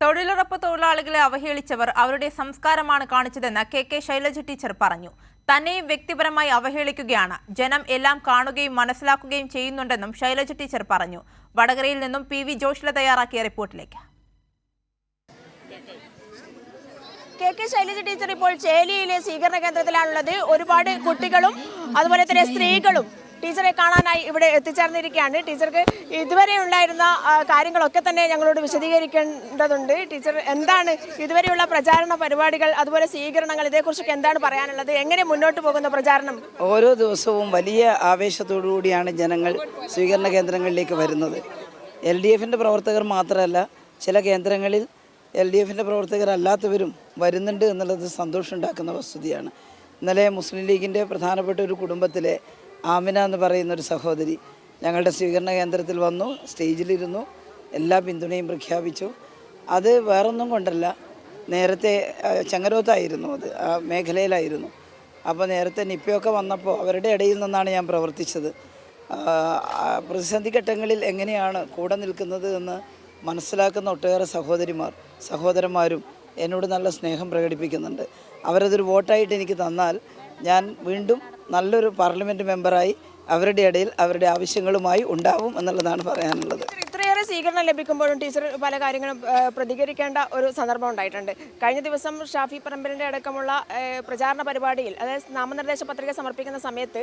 തൊഴിലുറപ്പ് തൊഴിലാളികളെ അവഹേളിച്ചവർ അവരുടെ സംസ്കാരമാണ് കാണിച്ചതെന്ന് കെ ശൈലജ ടീച്ചർ പറഞ്ഞു. തന്നെയും വ്യക്തിപരമായി അവഹേളിക്കുകയാണ്. ജനം എല്ലാം കാണുകയും മനസ്സിലാക്കുകയും ചെയ്യുന്നുണ്ടെന്നും ശൈലജ ടീച്ചർ പറഞ്ഞു. വടകരയിൽ നിന്നും PV ജോഷ്ല തയ്യാറാക്കിയ റിപ്പോർട്ടിലേക്ക്. കെ ശൈലജ ടീച്ചർ ഇപ്പോൾ ചേലിയിലെ സ്വീകരണ കേന്ദ്രത്തിലാണുള്ളത്. ഒരുപാട് കുട്ടികളും അതുപോലെ തന്നെ സ്ത്രീകളും ടീച്ചറെ കാണാനായി ഇവിടെ എത്തിച്ചേർന്നിരിക്കുകയാണ്. ടീച്ചർക്ക് ഇതുവരെ ഉണ്ടായിരുന്ന കാര്യങ്ങളൊക്കെ തന്നെ ഞങ്ങളോട് വിശദീകരിക്കേണ്ടതുണ്ട്. ടീച്ചർ എന്താണ് ഇതുവരെയുള്ള പ്രചാരണ പരിപാടികൾ, അതുപോലെ സ്വീകരണങ്ങൾ, ഇതേക്കുറിച്ചൊക്കെ എന്താണ് പറയാനുള്ളത്? എങ്ങനെ മുന്നോട്ട് പോകുന്ന പ്രചാരണം? ഓരോ ദിവസവും വലിയ ആവേശത്തോടു കൂടിയാണ് ജനങ്ങൾ സ്വീകരണ കേന്ദ്രങ്ങളിലേക്ക് വരുന്നത്. LDFിൻ്റെ പ്രവർത്തകർ മാത്രമല്ല, ചില കേന്ദ്രങ്ങളിൽ LDFിൻ്റെ പ്രവർത്തകരല്ലാത്തവരും വരുന്നുണ്ട് എന്നുള്ളത് സന്തോഷമുണ്ടാക്കുന്ന വസ്തുതയാണ്. ഇന്നലെ മുസ്ലിം ലീഗിൻ്റെ പ്രധാനപ്പെട്ട ഒരു കുടുംബത്തിലെ ആമിന എന്ന് പറയുന്ന ഒരു സഹോദരി ഞങ്ങളുടെ സ്വീകരണ കേന്ദ്രത്തിൽ വന്നു, സ്റ്റേജിലിരുന്നു, എല്ലാ പിന്തുണയും പ്രഖ്യാപിച്ചു. അത് വേറൊന്നും കൊണ്ടല്ല, നേരത്തെ ചങ്ങരോത്തായിരുന്നു, അത് ആ മേഖലയിലായിരുന്നു. അപ്പോൾ നേരത്തെ നിപ്പയൊക്കെ വന്നപ്പോൾ അവരുടെ ഇടയിൽ നിന്നാണ് ഞാൻ പ്രവർത്തിച്ചത്. പ്രതിസന്ധി ഘട്ടങ്ങളിൽ എങ്ങനെയാണ് കൂടെ നിൽക്കുന്നത് എന്ന് മനസ്സിലാക്കുന്ന ഒട്ടേറെ സഹോദരന്മാരും എന്നോട് നല്ല സ്നേഹം പ്രകടിപ്പിക്കുന്നുണ്ട്. അവരതൊരു വോട്ടായിട്ട് എനിക്ക് തന്നാൽ ഞാൻ വീണ്ടും നല്ലൊരു പാർലമെൻറ്റ് മെമ്പറായി അവരുടെ ഇടയിൽ അവരുടെ ആവശ്യങ്ങളുമായി ഉണ്ടാവും എന്നുള്ളതാണ് പറയാനുള്ളത്. ഇത്രയേറെ സ്വീകരണം ലഭിക്കുമ്പോഴും ടീച്ചർ പല കാര്യങ്ങളും പ്രതികരിക്കേണ്ട ഒരു സന്ദർഭം ഉണ്ടായിട്ടുണ്ട്. കഴിഞ്ഞ ദിവസം ഷാഫി പറമ്പിലിൻ്റെ അടക്കമുള്ള പ്രചാരണ പരിപാടിയിൽ, അതായത് നാമനിർദ്ദേശ പത്രിക സമർപ്പിക്കുന്ന സമയത്ത്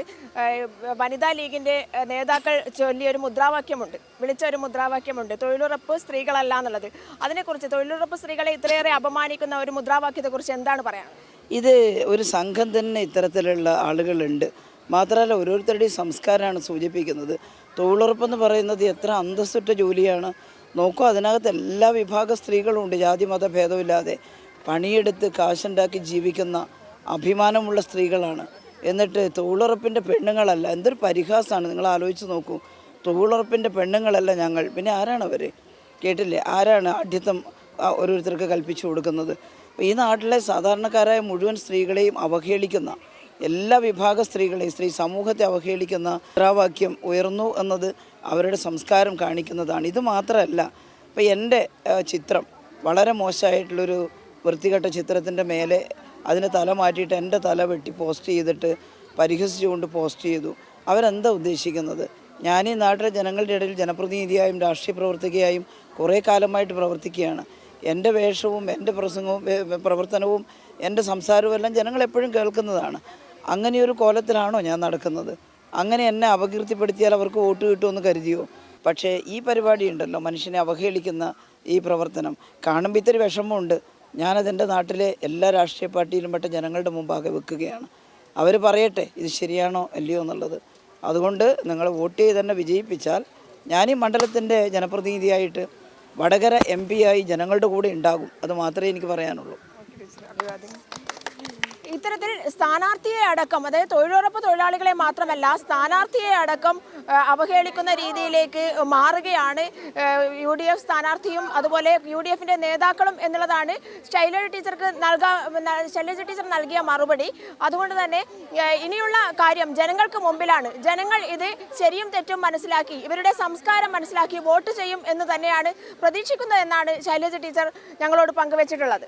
വനിതാ ലീഗിൻ്റെ നേതാക്കൾ ചൊല്ലിയൊരു മുദ്രാവാക്യമുണ്ട്, വിളിച്ച ഒരു മുദ്രാവാക്യമുണ്ട്, തൊഴിലുറപ്പ് സ്ത്രീകളല്ല എന്നുള്ളത്. അതിനെക്കുറിച്ച്, തൊഴിലുറപ്പ് സ്ത്രീകളെ ഇത്രയേറെ അപമാനിക്കുന്ന ഒരു മുദ്രാവാക്യത്തെക്കുറിച്ച് എന്താണ് പറയാനുള്ളത്? ഇത് ഒരു സംഘം തന്നെ ഇത്തരത്തിലുള്ള ആളുകളുണ്ട്. മാത്രമല്ല, ഓരോരുത്തരുടെയും സംസ്കാരമാണ് സൂചിപ്പിക്കുന്നത്. തൊഴിലുറപ്പെന്ന് പറയുന്നത് എത്ര അന്തസ്സുറ്റ ജോലിയാണ് നോക്കൂ. അതിനകത്ത് എല്ലാ വിഭാഗ സ്ത്രീകളുണ്ട്, ജാതി മത ഭേദമില്ലാതെ പണിയെടുത്ത് കാശുണ്ടാക്കി ജീവിക്കുന്ന അഭിമാനമുള്ള സ്ത്രീകളാണ്. എന്നിട്ട് തൊഴിലുറപ്പിൻ്റെ പെണ്ണുങ്ങളല്ല, എന്തൊരു പരിഹാസമാണ്. നിങ്ങൾ ആലോചിച്ച് നോക്കൂ, തൊഴിലുറപ്പിൻ്റെ പെണ്ണുങ്ങളല്ല ഞങ്ങൾ, പിന്നെ ആരാണ് അവർ? കേട്ടില്ലേ, ആരാണ് ആഢ്യത്വം ഓരോരുത്തർക്ക് കൽപ്പിച്ചു കൊടുക്കുന്നത്? ഈ നാട്ടിലെ സാധാരണക്കാരായ മുഴുവൻ സ്ത്രീകളെയും അവഹേളിക്കുന്ന, എല്ലാ വിഭാഗ സ്ത്രീകളെയും, സ്ത്രീ സമൂഹത്തെ അവഹേളിക്കുന്ന മുദ്രാവാക്യം ഉയർന്നു എന്നത് അവരുടെ സംസ്കാരം കാണിക്കുന്നതാണ്. ഇത് മാത്രമല്ല, ഇപ്പോൾ എൻ്റെ ചിത്രം വളരെ മോശമായിട്ടുള്ളൊരു വൃത്തികെട്ട ചിത്രത്തിൻ്റെ മേലെ അതിന് തല മാറ്റിയിട്ട് എൻ്റെ തല വെട്ടി പോസ്റ്റ് ചെയ്തിട്ട് പരിഹസിച്ചുകൊണ്ട് പോസ്റ്റ് ചെയ്തു. അവരെന്താ ഉദ്ദേശിക്കുന്നത്? ഞാൻ ഈ നാട്ടിലെ ജനങ്ങളുടെ ഇടയിൽ ജനപ്രതിനിധിയായും രാഷ്ട്രീയ പ്രവർത്തകയായും കുറേ കാലമായിട്ട് പ്രവർത്തിക്കുകയാണ്. എൻ്റെ വേഷവും എൻ്റെ പ്രവർത്തനവും എൻ്റെ സംസാരവും എല്ലാം ജനങ്ങൾ എപ്പോഴും കേൾക്കുന്നതാണ്. അങ്ങനെയൊരു കോലത്തിലാണോ ഞാൻ നടക്കുന്നത്? അങ്ങനെ എന്നെ അപകീർത്തിപ്പെടുത്തിയാൽ അവർക്ക് വോട്ട് കിട്ടുമെന്ന് കരുതിയോ? പക്ഷേ ഈ പരിപാടി ഉണ്ടല്ലോ, മനുഷ്യനെ അവഹേളിക്കുന്ന ഈ പ്രവർത്തനം കാണുമ്പോൾ ഇത്തിരി വിഷമമുണ്ട്. ഞാനതെൻ്റെ നാട്ടിലെ എല്ലാ രാഷ്ട്രീയ പാർട്ടിയിലും പെട്ട ജനങ്ങളുടെ മുമ്പാകെ വെക്കുകയാണ്. അവർ പറയട്ടെ ഇത് ശരിയാണോ അല്ലയോ എന്നുള്ളത്. അതുകൊണ്ട് നിങ്ങൾ വോട്ട് ചെയ്ത് തന്നെ വിജയിപ്പിച്ചാൽ ഞാൻ ഈ മണ്ഡലത്തിൻ്റെ ജനപ്രതിനിധിയായിട്ട് വടകര MP ആയി ജനങ്ങളുടെ കൂടെ ഉണ്ടാകും. അത് മാത്രമേ എനിക്ക് പറയാനുള്ളൂ. ഇത്തരത്തിൽ സ്ഥാനാർത്ഥിയെ അടക്കം, അതായത് തൊഴിലുറപ്പ് തൊഴിലാളികളെ മാത്രമല്ല സ്ഥാനാർത്ഥിയെ അടക്കം അവഹേളിക്കുന്ന രീതിയിലേക്ക് മാറുകയാണ് UDF സ്ഥാനാർത്ഥിയും അതുപോലെ UDFിൻ്റെ നേതാക്കളും എന്നുള്ളതാണ് ശൈലജ ടീച്ചർ നൽകിയ മറുപടി. അതുകൊണ്ട് തന്നെ ഇനിയുള്ള കാര്യം ജനങ്ങൾക്ക് മുമ്പിലാണ്. ജനങ്ങൾ ഇത് ശരിയും തെറ്റും മനസ്സിലാക്കി, ഇവരുടെ സംസ്കാരം മനസ്സിലാക്കി വോട്ട് ചെയ്യും എന്ന് തന്നെയാണ് പ്രതീക്ഷിക്കുന്നത് എന്നാണ് ശൈലജ ടീച്ചർ ഞങ്ങളോട് പങ്കുവച്ചിട്ടുള്ളത്.